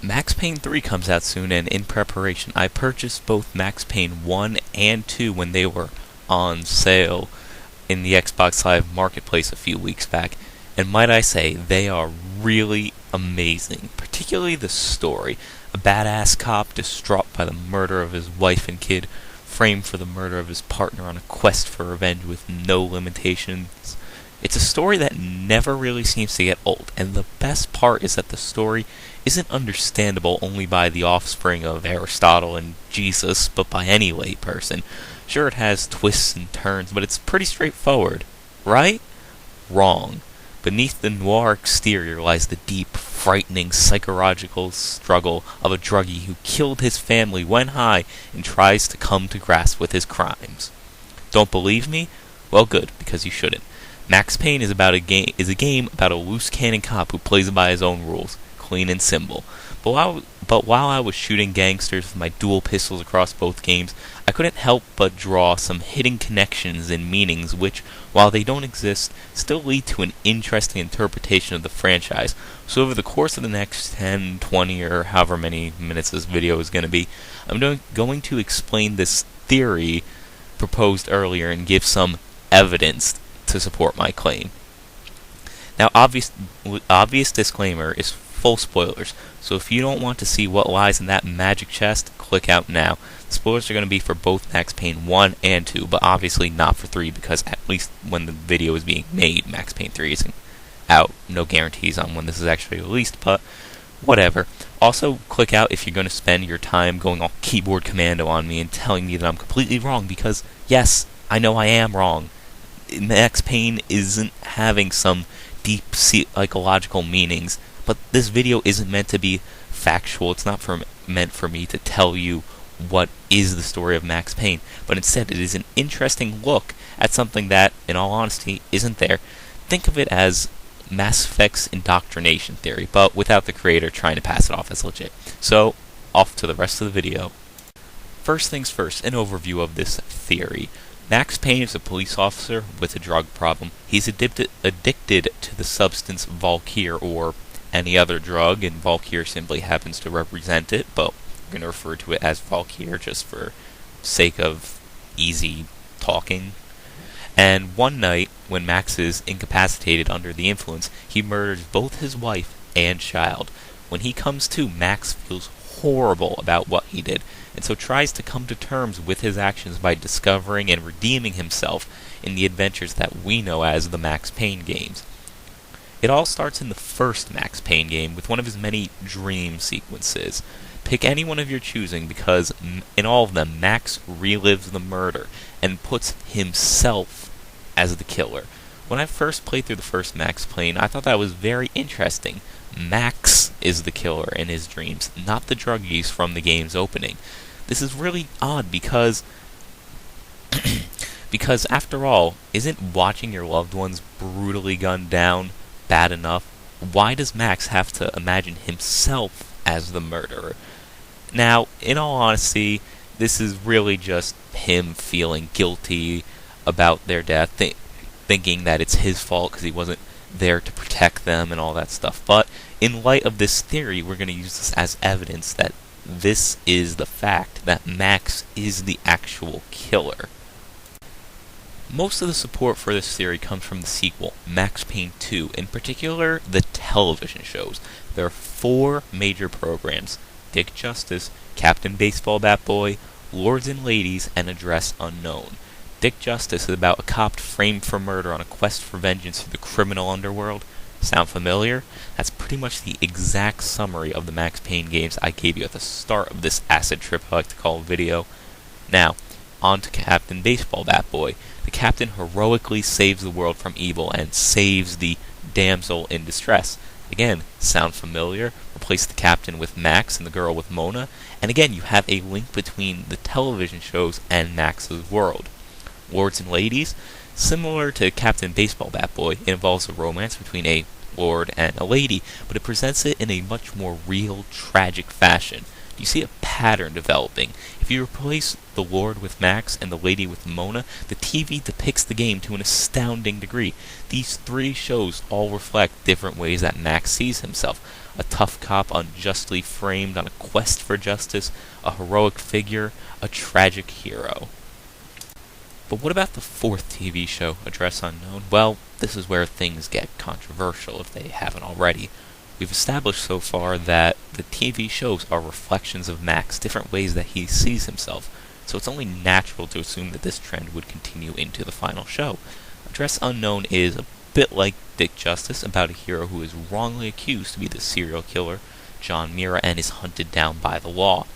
Max Payne 3 comes out soon, and in preparation, I purchased both Max Payne 1 and 2 when they were on sale in the Xbox Live Marketplace a few weeks back, and might I say, they are really amazing, particularly the story. A badass cop distraught by the murder of his wife and kid, framed for the murder of his partner on a quest for revenge with no limitations. It's a story that never really seems to get old, and the best part is that the story isn't understandable only by the offspring of Aristotle and Jesus, but by any layperson. Sure, it has twists and turns, but it's pretty straightforward. Right? Wrong. Beneath the noir exterior lies the deep, frightening psychological struggle of a druggie who killed his family when high and tries to come to grasp with his crimes. Don't believe me? Well, good, because you shouldn't. Max Payne is a game about a loose cannon cop who plays by his own rules, clean and simple. But while I was shooting gangsters with my dual pistols across both games, I couldn't help but draw some hidden connections and meanings which, while they don't exist, still lead to an interesting interpretation of the franchise. So over the course of the next 10, 20, or however many minutes this video is going to be, I'm going to explain this theory proposed earlier and give some evidence to support my claim. Now, obvious disclaimer is full spoilers, so if you don't want to see what lies in that magic chest, click out now. The spoilers are going to be for both Max Payne 1 and 2, but obviously not for 3, because at least when the video is being made, Max Payne 3 isn't out. No guarantees on when this is actually released, but whatever. Also, click out if you're going to spend your time going all keyboard commando on me and telling me that I'm completely wrong, because, yes, I know I am wrong. Max Payne isn't having some deep psychological meanings, but this video isn't meant to be factual. It's not meant for me to tell you what is the story of Max Payne, but instead it is an interesting look at something that, in all honesty, isn't there. Think of it as Mass Effect's indoctrination theory, but without the creator trying to pass it off as legit. So, off to the rest of the video. First things first, an overview of this theory. Max Payne is a police officer with a drug problem. He's addicted to the substance Valkyr, or any other drug, and Valkyr simply happens to represent it, but we're going to refer to it as Valkyr just for sake of easy talking. And one night, when Max is incapacitated under the influence, he murders both his wife and child. When he comes to, Max feels horrible about what he did, and so tries to come to terms with his actions by discovering and redeeming himself in the adventures that we know as the Max Payne games. It all starts in the first Max Payne game with one of his many dream sequences. Pick any one of your choosing, because in all of them, Max relives the murder and puts himself as the killer. When I first played through the first Max Payne, I thought that was very interesting. Max is the killer in his dreams, not the druggies from the game's opening. This is really odd because after all, isn't watching your loved ones brutally gunned down bad enough? Why does Max have to imagine himself as the murderer? Now, in all honesty, this is really just him feeling guilty about their death, thinking that it's his fault because he wasn't there to protect them and all that stuff. But in light of this theory, we're going to use this as evidence that this is the fact, that Max is the actual killer. Most of the support for this theory comes from the sequel, Max Payne 2, in particular the television shows. There are 4 major programs: Dick Justice, Captain Baseball Bat Boy, Lords and Ladies, and Address Unknown. Dick Justice is about a cop framed for murder on a quest for vengeance through the criminal underworld. Sound familiar? That's pretty much the exact summary of the Max Payne games I gave you at the start of this acid trip I like to call video. Now, on to Captain Baseball Bat Boy. The captain heroically saves the world from evil and saves the damsel in distress. Again, sound familiar? Replace the captain with Max and the girl with Mona, and again you have a link between the television shows and Max's world. Lords and Ladies, similar to Captain Baseball Bat Boy, it involves a romance between a lord and a lady, but it presents it in a much more real, tragic fashion. You see a pattern developing. If you replace the Lord with Max and the Lady with Mona, the TV depicts the game to an astounding degree. These 3 shows all reflect different ways that Max sees himself. a tough cop unjustly framed on a quest for justice, a heroic figure, a tragic hero. But what about the fourth TV show, Address Unknown? Well, this is where things get controversial if they haven't already. We've established so far that the TV shows are reflections of Max, different ways that he sees himself, so it's only natural to assume that this trend would continue into the final show. Address Unknown is a bit like Dick Justice, about a hero who is wrongly accused to be the serial killer, John Mira, and is hunted down by the law.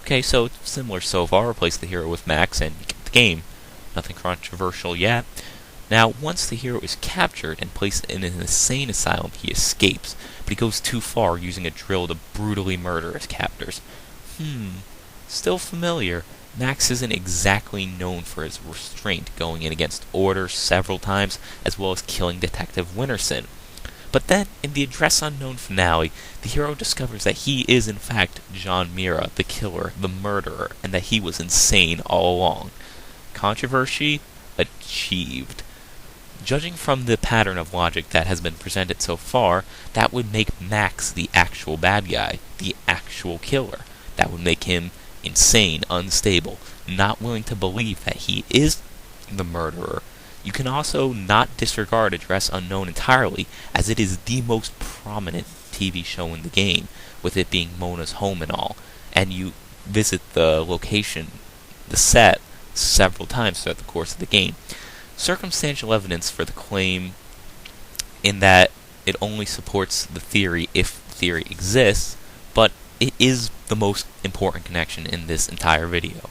Okay, so it's similar so far. Replace the hero with Max and you get the game. Nothing controversial yet. Now, once the hero is captured and placed in an insane asylum, he escapes, but he goes too far, using a drill to brutally murder his captors. Still familiar. Max isn't exactly known for his restraint, going in against orders several times, as well as killing Detective Winterson. But then, in the Address Unknown finale, the hero discovers that he is in fact John Mira, the killer, the murderer, and that he was insane all along. Controversy achieved. Judging from the pattern of logic that has been presented so far, that would make Max the actual bad guy, the actual killer. That would make him insane, unstable, not willing to believe that he is the murderer. You can also not disregard Address Unknown entirely, as it is the most prominent TV show in the game, with it being Mona's home and all, and you visit the location, the set, several times throughout the course of the game. Circumstantial evidence for the claim in that it only supports the theory if theory exists, but it is the most important connection in this entire video.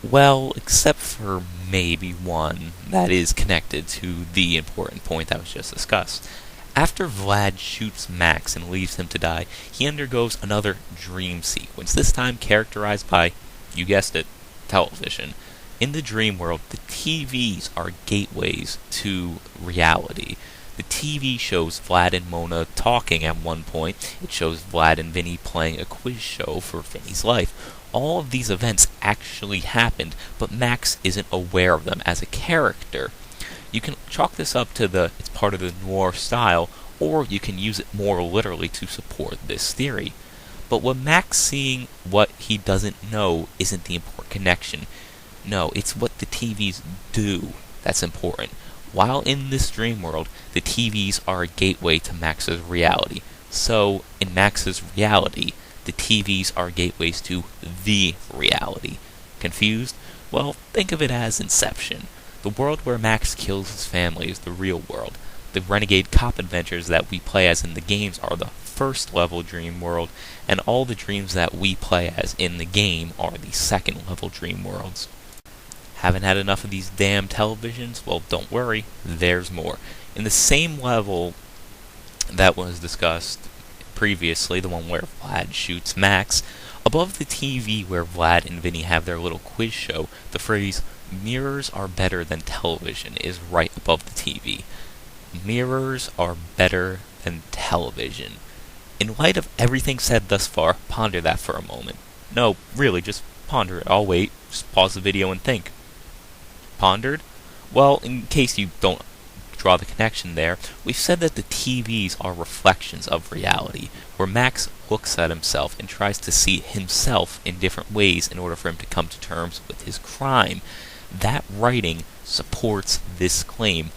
Well, except for maybe one that is connected to the important point that was just discussed. After Vlad shoots Max and leaves him to die, he undergoes another dream sequence, this time characterized by, you guessed it, television. In the dream world, the TVs are gateways to reality. The TV shows Vlad and Mona talking at one point. It shows Vlad and Vinny playing a quiz show for Vinny's life. All of these events actually happened, but Max isn't aware of them as a character. You can chalk this up to it's part of the noir style, or you can use it more literally to support this theory. But with Max seeing what he doesn't know isn't the important connection. No, it's what the TVs do that's important. While in this dream world, the TVs are a gateway to Max's reality. So, in Max's reality, the TVs are gateways to the reality. Confused? Well, think of it as Inception. The world where Max kills his family is the real world. The renegade cop adventures that we play as in the games are the first level dream world, and all the dreams that we play as in the game are the second level dream worlds. Haven't had enough of these damn televisions? Well, don't worry, there's more. In the same level that was discussed previously, the one where Vlad shoots Max, above the TV where Vlad and Vinny have their little quiz show, the phrase, "mirrors are better than television," is right above the TV. Mirrors are better than television. In light of everything said thus far, ponder that for a moment. No, really, just ponder it. I'll wait. Just pause the video and think. Pondered? Well, in case you don't draw the connection there, we've said that the TVs are reflections of reality, where Max looks at himself and tries to see himself in different ways in order for him to come to terms with his crime. That writing supports this claim.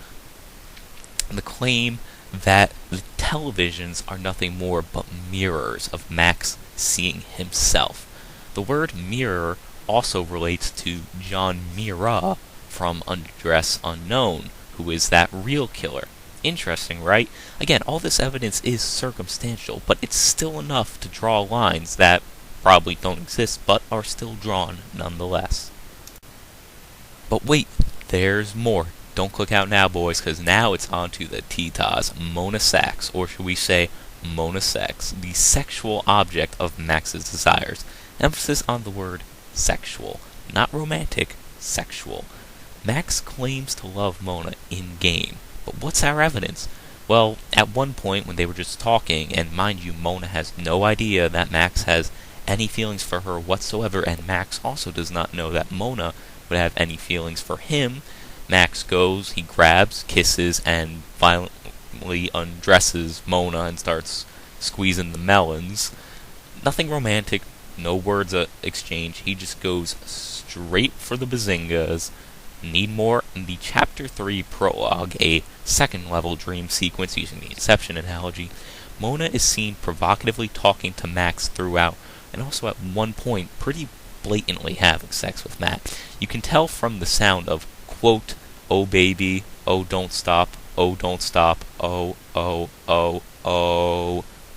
The claim that the televisions are nothing more but mirrors of Max seeing himself. The word mirror also relates to John Mira from Address Unknown, who is that real killer. Interesting, right? Again, all this evidence is circumstantial, but it's still enough to draw lines that probably don't exist, but are still drawn nonetheless. But wait, there's more. Don't click out now, boys, because now it's on to the T-Taz, Mona Sax, or should we say Mona Sex, the sexual object of Max's desires. Emphasis on the word sexual, not romantic, sexual. Max claims to love Mona in-game, but what's our evidence? Well, at one point when they were just talking, and mind you, Mona has no idea that Max has any feelings for her whatsoever, and Max also does not know that Mona would have any feelings for him. Max goes, he grabs, kisses, and violently undresses Mona and starts squeezing the melons. Nothing romantic, no words exchange. He just goes straight for the bazingas. Need more? In the Chapter 3 prologue, a second-level dream sequence using the Inception analogy, Mona is seen provocatively talking to Max throughout, and also at one point pretty blatantly having sex with Max. You can tell from the sound of, quote, "Oh baby, oh don't stop, oh oh,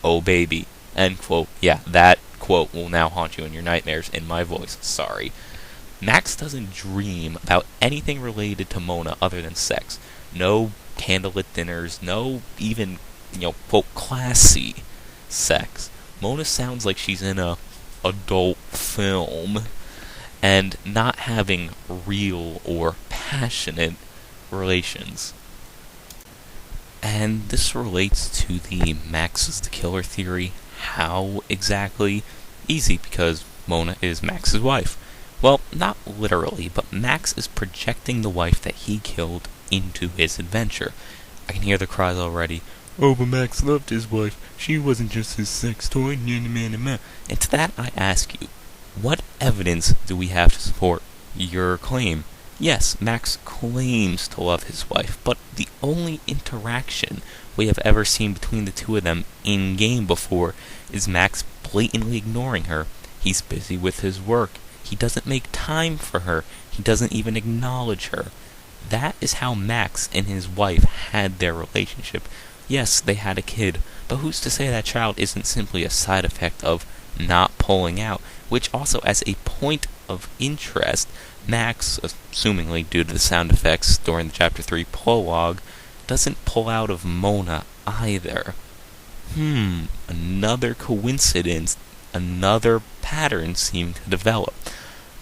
oh baby," end quote. Yeah, that quote will now haunt you in your nightmares in my voice, sorry. Max doesn't dream about anything related to Mona other than sex. No candlelit dinners, no even, quote, classy sex. Mona sounds like she's in a adult film, and not having real or passionate relations. And this relates to the Max is the killer theory. How exactly? Easy, because Mona is Max's wife. Well, not literally, but Max is projecting the wife that he killed into his adventure. I can hear the cries already. "Oh, but Max loved his wife. She wasn't just his sex toy." And to that I ask you, what evidence do we have to support your claim? Yes, Max claims to love his wife, but the only interaction we have ever seen between the two of them in-game before is Max blatantly ignoring her. He's busy with his work. He doesn't make time for her. He doesn't even acknowledge her. That is how Max and his wife had their relationship. Yes, they had a kid, but who's to say that child isn't simply a side effect of not pulling out? Which also, as a point of interest, Max, assumingly due to the sound effects during the Chapter 3 prologue, doesn't pull out of Mona either. Another coincidence, another pattern seemed to develop.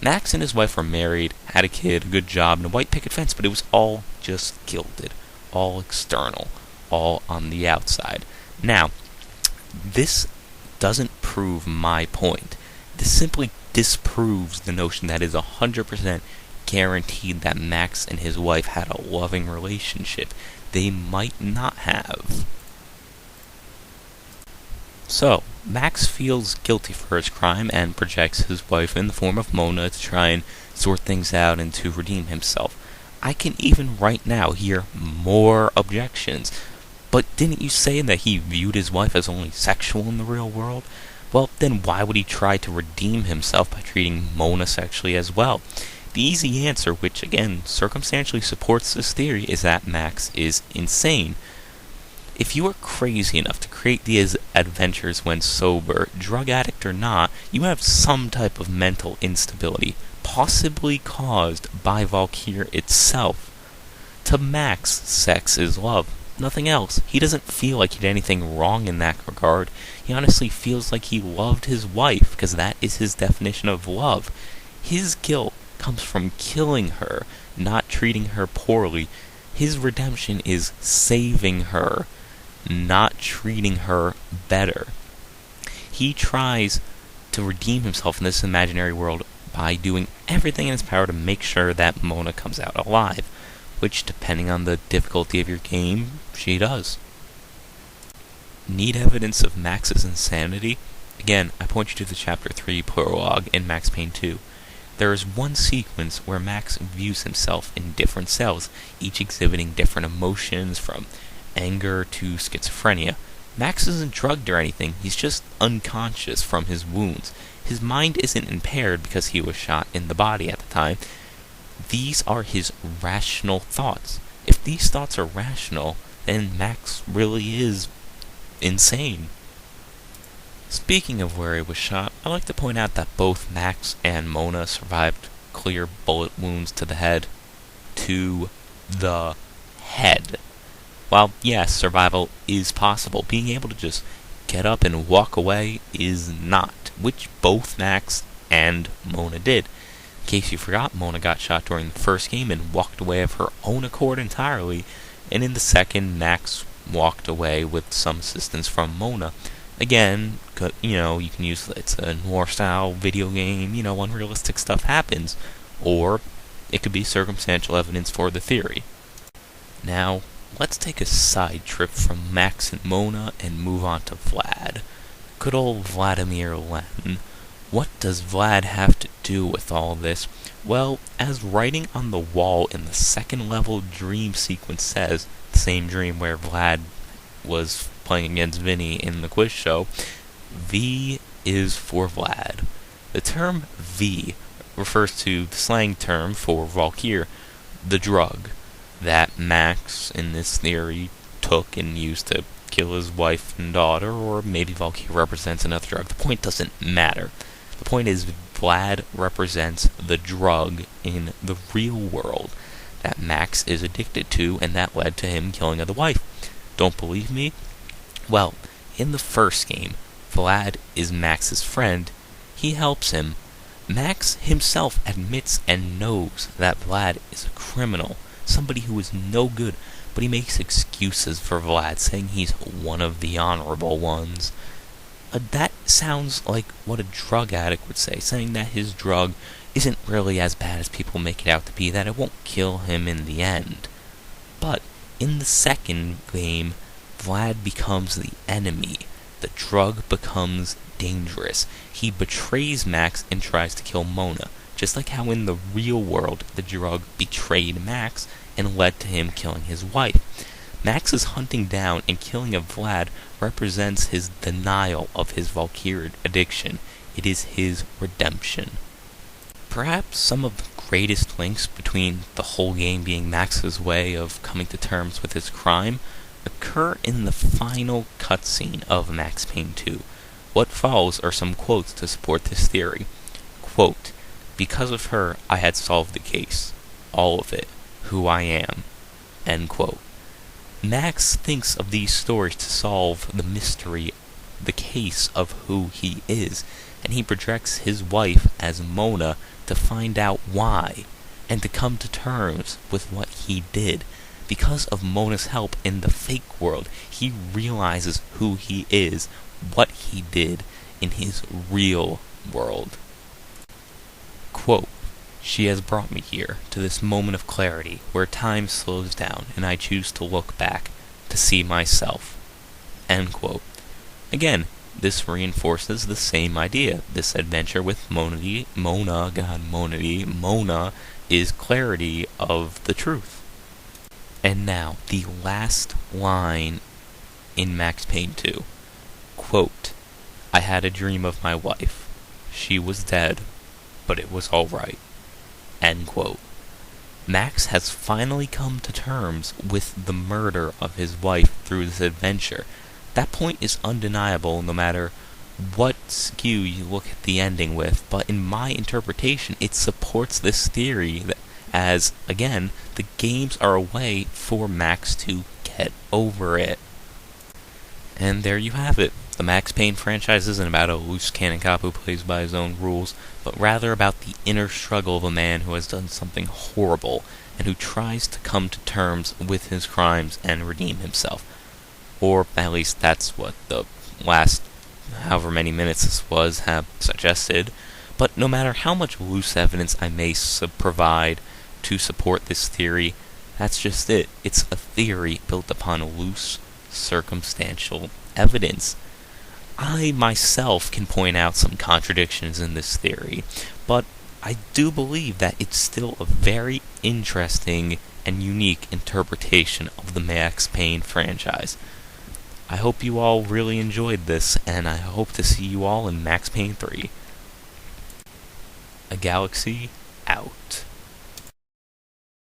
Max and his wife were married, had a kid, a good job, and a white picket fence, but it was all just gilded, all external, all on the outside. Now, this doesn't prove my point. This simply disproves the notion that it is 100% guaranteed that Max and his wife had a loving relationship. They might not have. So, Max feels guilty for his crime and projects his wife in the form of Mona to try and sort things out and to redeem himself. I can even right now hear more objections. But didn't you say that he viewed his wife as only sexual in the real world? Well, then why would he try to redeem himself by treating Mona sexually as well? The easy answer, which again circumstantially supports this theory, is that Max is insane. If you are crazy enough to create these adventures when sober, drug addict or not, you have some type of mental instability, possibly caused by Valkyr itself. To Max, sex is love. Nothing else. He doesn't feel like he did anything wrong in that regard. He honestly feels like he loved his wife, because that is his definition of love. His guilt comes from killing her, not treating her poorly. His redemption is saving her, not treating her better. He tries to redeem himself in this imaginary world by doing everything in his power to make sure that Mona comes out alive, which, depending on the difficulty of your game, she does. Need evidence of Max's insanity? Again, I point you to the Chapter 3 prologue in Max Payne 2. There is one sequence where Max views himself in different cells, each exhibiting different emotions, from anger to schizophrenia. Max isn't drugged or anything, he's just unconscious from his wounds. His mind isn't impaired because he was shot in the body at the time. These are his rational thoughts. If these thoughts are rational, then Max really is insane. Speaking of where he was shot, I'd like to point out that both Max and Mona survived clear bullet wounds to the head. To the head. While, yes, survival is possible, being able to just get up and walk away is not, which both Max and Mona did. In case you forgot, Mona got shot during the first game and walked away of her own accord entirely, and in the second, Max walked away with some assistance from Mona. Again, you can use, it's a noir-style video game, unrealistic stuff happens, or it could be circumstantial evidence for the theory. Now, let's take a side trip from Max and Mona and move on to Vlad. Good old Vladimir Lenin. What does Vlad have to do with all this? Well, as writing on the wall in the second level dream sequence says, the same dream where Vlad was playing against Vinny in the quiz show, V is for Vlad. The term V refers to the slang term for Valkyr, the drug that Max, in this theory, took and used to kill his wife and daughter, or maybe Valkyr represents another drug. The point doesn't matter. The point is Vlad represents the drug in the real world that Max is addicted to and that led to him killing the wife. Don't believe me? Well, in the first game, Vlad is Max's friend. He helps him. Max himself admits and knows that Vlad is a criminal, somebody who is no good, but he makes excuses for Vlad, saying he's one of the honorable ones. That sounds like what a drug addict would say, saying that his drug isn't really as bad as people make it out to be, that it won't kill him in the end. But in the second game, Vlad becomes the enemy. The drug becomes dangerous. He betrays Max and tries to kill Mona, just like how in the real world the drug betrayed Max and led to him killing his wife. Max's hunting down and killing of Vlad represents his denial of his Valkyr addiction. It is his redemption. Perhaps some of the greatest links between the whole game being Max's way of coming to terms with his crime occur in the final cutscene of Max Payne 2. What follows are some quotes to support this theory. Quote, "Because of her, I had solved the case. All of it. Who I am." End quote. Max thinks of these stories to solve the mystery, the case of who he is, and he projects his wife as Mona to find out why, and to come to terms with what he did. Because of Mona's help in the fake world, he realizes who he is, what he did in his real world. Quote, "She has brought me here, to this moment of clarity, where time slows down, and I choose to look back, to see myself." End quote. Again, this reinforces the same idea. This adventure with Mona is clarity of the truth. And now, the last line in Max Payne 2. Quote, "I had a dream of my wife. She was dead, but it was alright." End quote. Max has finally come to terms with the murder of his wife through this adventure. That point is undeniable no matter what skew you look at the ending with, but in my interpretation it supports this theory that, as, again, the games are a way for Max to get over it. And there you have it. The Max Payne franchise isn't about a loose cannon cop who plays by his own rules, but rather about the inner struggle of a man who has done something horrible, and who tries to come to terms with his crimes and redeem himself. Or at least that's what the last however many minutes this was have suggested. But no matter how much loose evidence I may provide to support this theory, that's just it. It's a theory built upon loose, circumstantial evidence. I myself can point out some contradictions in this theory, but I do believe that it's still a very interesting and unique interpretation of the Max Payne franchise. I hope you all really enjoyed this, and I hope to see you all in Max Payne 3. A galaxy